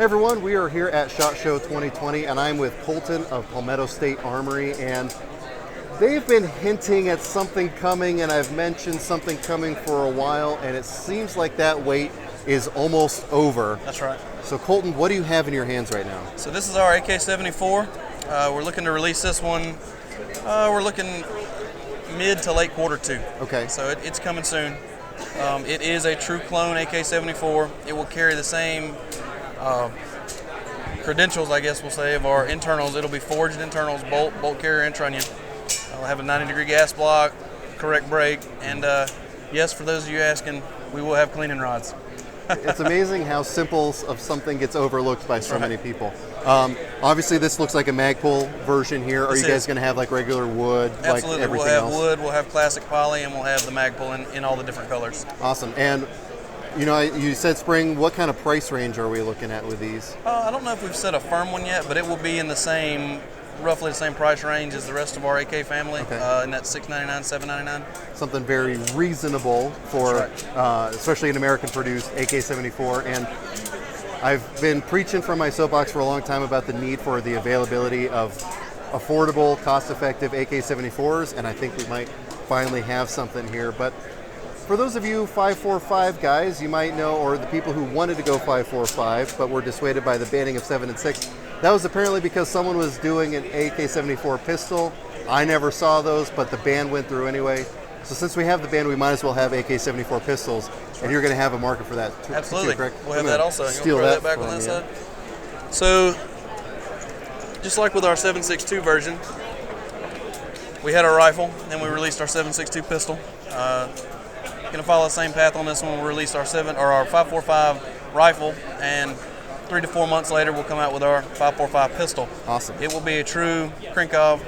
Hey everyone, we are here at SHOT Show 2020 and I'm with Colton of Palmetto State Armory, and they've been hinting at something coming, and I've mentioned something coming for a while, and it seems like that wait is almost over. That's right. So Colton, what do you have in your hands right now? So this is our AK-74. We're looking to release this one. We're looking mid to late Q2. Okay. So it's coming soon. It is a true clone AK-74. It will carry the same credentials, I guess we'll say, of our internals. It'll be forged internals, bolt carrier, and trunnion. We'll have a 90-degree gas block, correct brake, and yes, for those of you asking, we will have cleaning rods. It's amazing how simple of something gets overlooked by so many people. Obviously, this looks like a Magpul version here. Are you guys going to have like regular wood, Absolutely. like everything we'll have else? wood, we'll have classic poly, and we'll have the Magpul in all the different colors. Awesome. And you know, you said spring. What kind of price range are we looking at with these? I don't know if we've set a firm one yet, but it will be in the same, roughly the same price range as the rest of our AK family, in that $699, $799. Something very reasonable for, right. Especially an American-produced AK-74. And I've been preaching from my soapbox for a long time about the need for the availability of affordable, cost-effective AK-74s, and I think we might finally have something here. But for those of you 5.45 guys, you might know, or the people who wanted to go 5.45 but were dissuaded by the banning of 7 and 6, that was apparently because someone was doing an AK-74 pistol. I never saw those, but the ban went through anyway. So since we have the ban, we might as well have AK-74 pistols, and you're going to have a market for that too. Absolutely. Correct? We'll have that also. Steal throw that back on that me, side. So, just like with our 7.62 version, we had our rifle, then we released our 7.62 pistol. Going to follow the same path on this one. We'll release our 5.45 rifle, and 3 to 4 months later, we'll come out with our 5.45 pistol. Awesome. It will be a true Krinkov,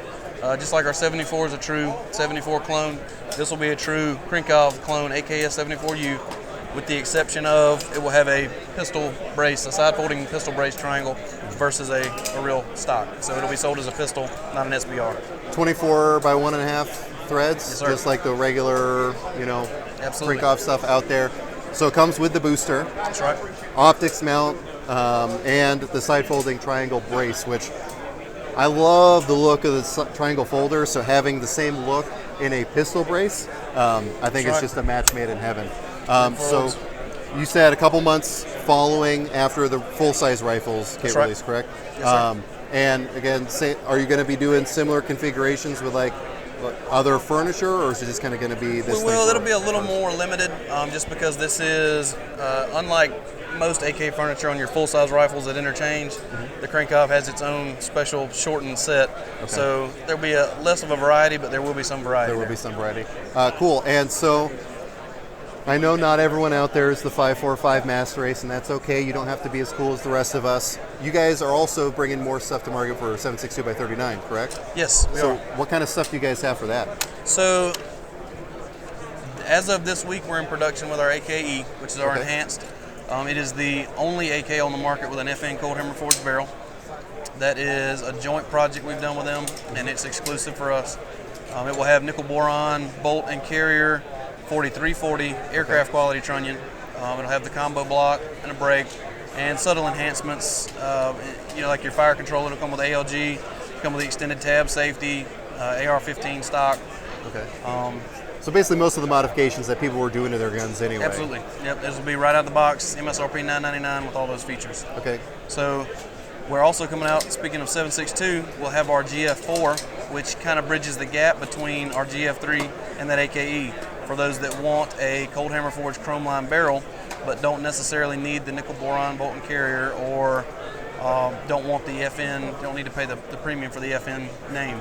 just like our 74 is a true 74 clone. This will be a true Krinkov clone AKS-74U, with the exception of it will have a pistol brace, a side-folding pistol brace triangle versus a real stock. So it'll be sold as a pistol, not an SBR. 24 by 1.5 threads, Yes, sir. just like the regular, Absolutely. Krinkov stuff out there. So it comes with the booster. That's right. Optics mount, and the side folding triangle brace, which I love the look of the triangle folder. So having the same look in a pistol brace, I think it's just a match made in heaven. So you said a couple months following after the full-size rifles get released, correct? Yes, and again, are you going to be doing similar configurations with like other furniture, or is it just kind of going to be this? Well, it'll be a little more limited, just because this is unlike most AK furniture on your full-size rifles that interchange. The Krinkov has its own special shortened set, so there'll be less of a variety, but there will be some variety. There will be some variety. Cool. And so I know not everyone out there is the 5.45 master race, and that's okay. You don't have to be as cool as the rest of us. You guys are also bringing more stuff to market for 7.62 by 39, correct? Yes, we are. What kind of stuff do you guys have for that? So, as of this week, we're in production with our AKE, which is our enhanced. It is the only AK on the market with an FN cold hammer forged barrel. That is a joint project we've done with them, and it's exclusive for us. It will have nickel boron, bolt and carrier, 4340 aircraft quality trunnion. It'll have the combo block and a brake, and subtle enhancements. Like your fire control, it'll come with ALG, come with the extended tab safety, AR-15 stock. Okay. So basically, most of the modifications that people were doing to their guns anyway. Absolutely. Yep. This will be right out of the box, MSRP $999 with all those features. Okay. So we're also coming out, speaking of 7.62, we'll have our GF4, which kind of bridges the gap between our GF3 and that AKE. For those that want a cold hammer forged chrome line barrel, but don't necessarily need the nickel boron bolt and carrier, or don't want the FN, don't need to pay the premium for the FN name.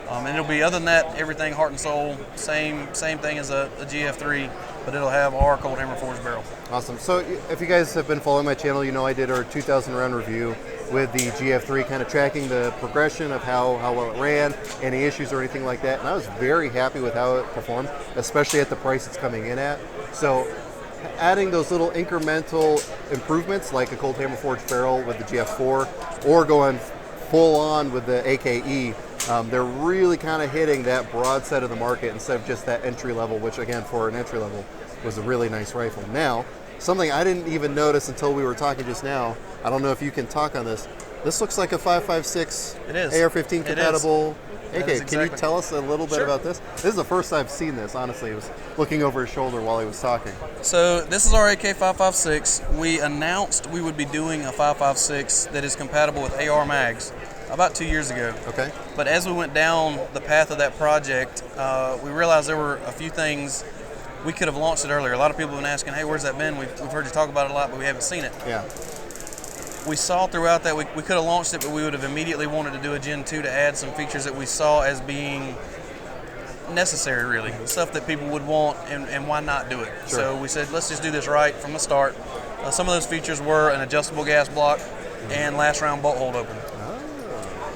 And it'll be, other than that, everything heart and soul, same thing as a GF3, but it'll have our cold hammer forged barrel. Awesome. So if you guys have been following my channel, you know I did our 2,000 round review with the GF3, kind of tracking the progression of how well it ran, any issues or anything like that. And I was very happy with how it performed, especially at the price it's coming in at. So adding those little incremental improvements like a cold hammer forged barrel with the GF4, or going full on with the AKE, they're really kind of hitting that broad set of the market instead of just that entry level, which again, for an entry level, was a really nice rifle. Now, something I didn't even notice until we were talking just now. I don't know if you can talk on this. This looks like a 5.56 It is. AR-15 compatible AK. That is Can you exactly. tell us a little bit Sure. about this? This is the first I've seen this, honestly. I was looking over his shoulder while he was talking. So this is our AK-556. We announced we would be doing a 5.56 that is compatible with AR mags about 2 years ago. Okay. But as we went down the path of that project, we realized there were a few things we could have launched it earlier. A lot of people have been asking, hey, where's that been? We've heard you talk about it a lot, but we haven't seen it. Yeah. We saw throughout that we could have launched it, but we would have immediately wanted to do a Gen 2 to add some features that we saw as being necessary, really. Stuff that people would want, and why not do it? Sure. So we said, let's just do this right from the start. Some of those features were an adjustable gas block and last round bolt hold open.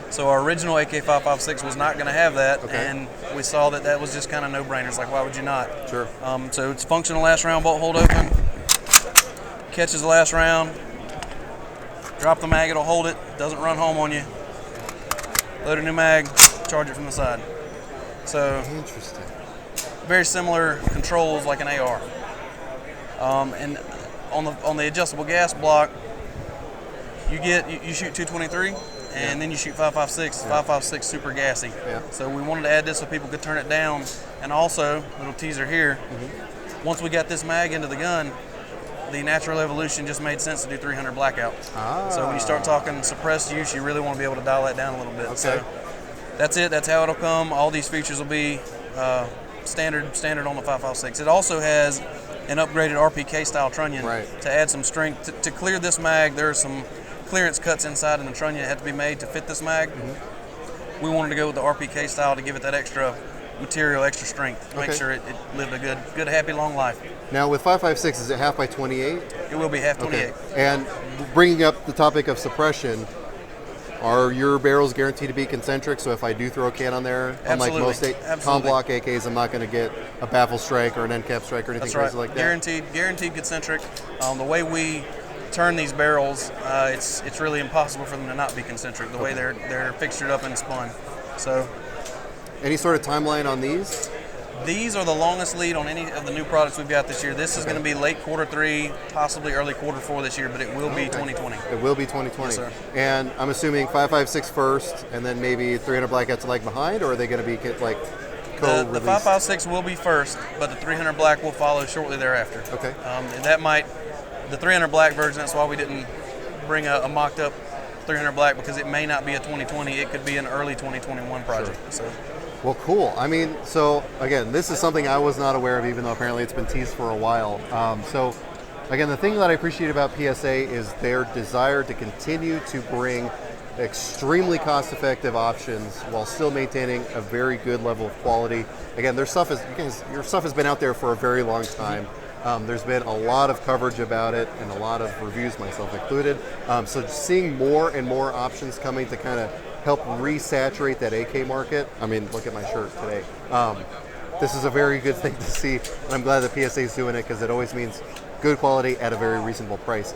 So our original AK-556 was not going to have that, Okay. and we saw that that was just kind of no-brainers. Like, why would you not? Sure. So it's functional last round bolt hold open. Catches the last round. Drop the mag, it'll hold it. Doesn't run home on you. Load a new mag, charge it from the side. So Interesting. very similar controls like an AR. And on the adjustable gas block, you shoot 223. And then you shoot 5.56. 5.56 super gassy. Yeah. So we wanted to add this so people could turn it down. And also, little teaser here, once we got this mag into the gun, the natural evolution just made sense to do 300 blackout. So when you start talking suppressed use, you really want to be able to dial that down a little bit. Okay. So that's it. That's how it'll come. All these features will be standard on the 5.56. It also has an upgraded RPK style trunnion to add some strength. To clear this mag, there are some clearance cuts inside in the trunnion that had to be made to fit this mag. We wanted to go with the RPK style to give it that extra material, extra strength, to make sure it lived a good, happy, long life. Now with 5.56, is it half by 28? It will be half 28. Okay. And bringing up the topic of suppression, are your barrels guaranteed to be concentric? So if I do throw a can on there, unlike most com block AKs, I'm not going to get a baffle strike or an end cap strike or anything crazy like that? Guaranteed concentric. The way we turn these barrels, it's really impossible for them to not be concentric. The way they're fixtured up and spun. So, any sort of timeline on these? These are the longest lead on any of the new products we've got this year. This is going to be late Q3, possibly early Q4 this year, but it will be 2020. It will be 2020. Yes, sir. And I'm assuming 5.56 first, and then maybe 300 blackouts to lag behind, or are they going to be like co-released? The 5.56 will be first, but the 300 black will follow shortly thereafter. Okay. The 300 black version, that's why we didn't bring a mocked up 300 black, because it may not be a 2020, it could be an early 2021 project. Sure. Well, cool. I mean, so again, this is something I was not aware of, even though apparently it's been teased for a while. So again, the thing that I appreciate about PSA is their desire to continue to bring extremely cost-effective options while still maintaining a very good level of quality. Again, your stuff has been out there for a very long time. There's been a lot of coverage about it and a lot of reviews, myself included. So seeing more and more options coming to kind of help resaturate that AK market. I mean, look at my shirt today. This is a very good thing to see, and I'm glad that PSA is doing it, because it always means good quality at a very reasonable price.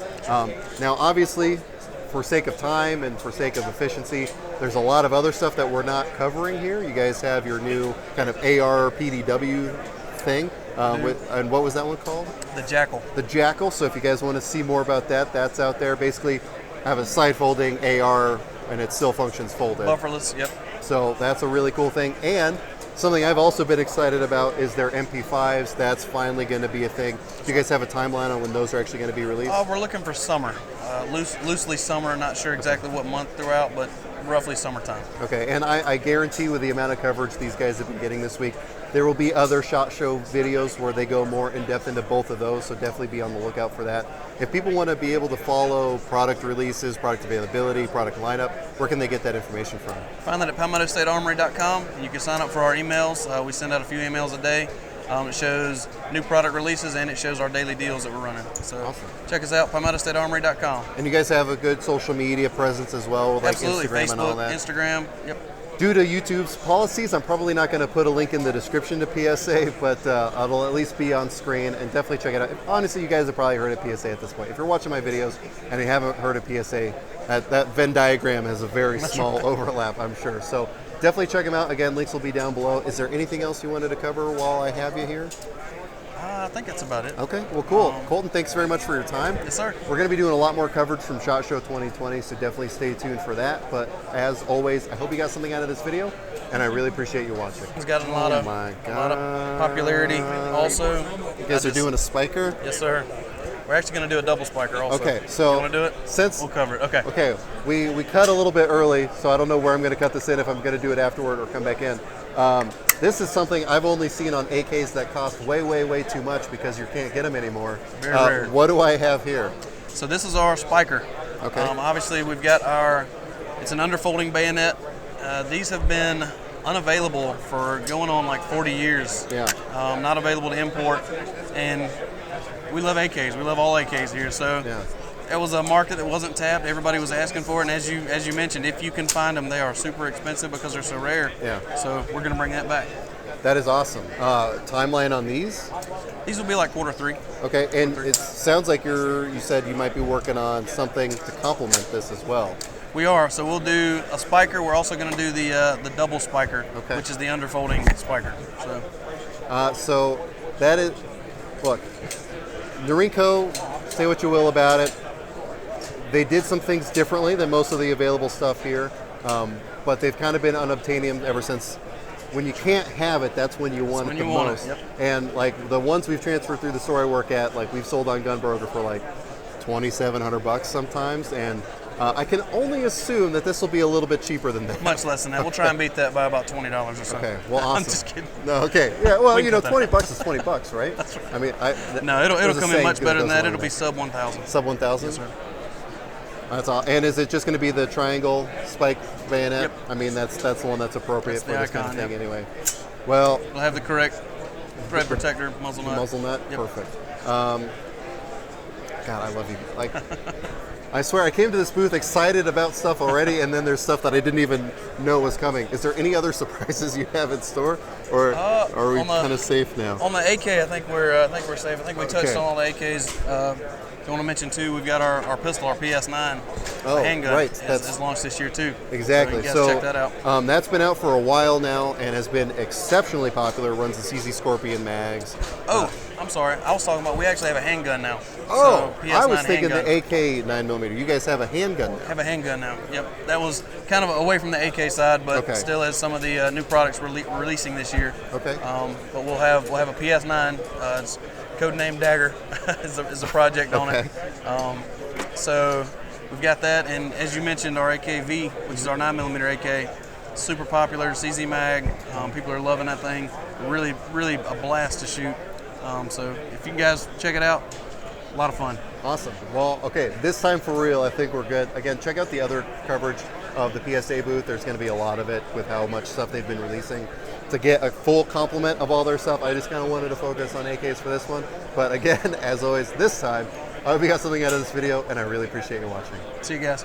Now, obviously, for sake of time and for sake of efficiency, there's a lot of other stuff that we're not covering here. You guys have your new kind of AR PDW thing. And what was that one called? The Jackal. The Jackal. So if you guys want to see more about that, that's out there. Basically, have a side folding AR, and it still functions folded. Bufferless, yep. So that's a really cool thing. And something I've also been excited about is their MP5s. That's finally going to be a thing. Do you guys have a timeline on when those are actually going to be released? We're looking for summer. Loosely summer, not sure exactly what month throughout, but roughly summertime. Okay, and I guarantee with the amount of coverage these guys have been getting this week, there will be other SHOT Show videos where they go more in depth into both of those, so definitely be on the lookout for that. If people want to be able to follow product releases, product availability, product lineup, where can they get that information from? Find that at PalmettoStateArmory.com. You can sign up for our emails. We send out a few emails a day. It shows new product releases, and it shows our daily deals that we're running. So awesome. Check us out, PalmettoStateArmory.com. And you guys have a good social media presence as well, with like Absolutely. Instagram Facebook, and all that? Instagram, yep. Due to YouTube's policies, I'm probably not going to put a link in the description to PSA, but it'll at least be on screen, and definitely check it out. Honestly, you guys have probably heard of PSA at this point. If you're watching my videos and you haven't heard of PSA, that Venn diagram has a very small overlap, I'm sure. So definitely check them out. Again, links will be down below. Is there anything else you wanted to cover while I have you here? I think that's about it. Okay, well, cool. Colton, thanks very much for your time. Yes, sir. We're going to be doing a lot more coverage from SHOT Show 2020, so definitely stay tuned for that. But as always, I hope you got something out of this video, and I really appreciate you watching. It's gotten a lot of popularity also. You guys are doing a spiker? Yes, sir. We're actually going to do a double spiker also. Okay, so you want to do it? Since we'll cover it. Okay. Okay, we cut a little bit early, so I don't know where I'm going to cut this in, if I'm going to do it afterward or come back in. This is something I've only seen on AKs that cost way, way, way too much because you can't get them anymore. Very rare. What do I have here? So this is our spiker. Okay. Obviously, we've got it's an underfolding bayonet. These have been unavailable for going on like 40 years. Yeah. Not available to import, and we love AKs. We love all AKs here. So yeah. It was a market that wasn't tapped. Everybody was asking for it, and as you mentioned, if you can find them, they are super expensive because they're so rare. Yeah. So we're going to bring that back. That is awesome. Timeline on these? These will be like Q3. Okay, and it sounds like you said you might be working on something to complement this as well. We are. So we'll do a spiker. We're also going to do the double spiker, which is the underfolding spiker. So that is, look, Norinco, say what you will about it. They did some things differently than most of the available stuff here, but they've kind of been unobtainium ever since. When you can't have it, that's when you want it the most. Yep. And like the ones we've transferred through the store I work at, like we've sold on Gunbroker for like $2,700 sometimes, and I can only assume that this will be a little bit cheaper than that. Much less than that. We'll try and beat that by about $20 or so. Okay, well, awesome. I'm just kidding. No, okay, yeah, well, you know, $20 is $20, right? That's right. I mean, no, it'll come in much better than that. It'll be sub 1,000. Sub 1,000. Yes, sir. That's all. And is it just going to be the triangle spike bayonet? Yep. I mean, that's the one that's appropriate for this kind of thing, anyway. Well, we'll have the correct thread protector, muzzle nut. Muzzle nut, yep. Perfect. God, I love you. Like, I swear, I came to this booth excited about stuff already, and then there's stuff that I didn't even know was coming. Is there any other surprises you have in store, or are we kind of safe now? On the AK, I think we're safe. I think we touched on all the AKs. I want to mention too, we've got our pistol, our PS9 handgun. Right. That's launched this year too. Exactly. So check that out. That's been out for a while now and has been exceptionally popular. Runs the CZ Scorpion mags. I'm sorry. I was talking about we actually have a handgun now. Oh, so PS9 I was thinking handgun. the AK 9mm. You guys have a handgun now. Have a handgun now. Yep. That was kind of away from the AK side, but still has some of the new products releasing this year. Okay. But we'll have a PS9. It's codename Dagger is a project on it. So we've got that, and as you mentioned, our AKV, which is our 9mm AK, super popular, CZ mag. People are loving that thing. Really, really a blast to shoot. So if you guys check it out, a lot of fun. Awesome. Well, okay, this time for real, I think we're good. Again, check out the other coverage of the PSA booth. There's going to be a lot of it with how much stuff they've been releasing. To get a full complement of all their stuff, I just kind of wanted to focus on AKs for this one. But again, as always, this time, I hope you got something out of this video, and I really appreciate you watching. See you guys.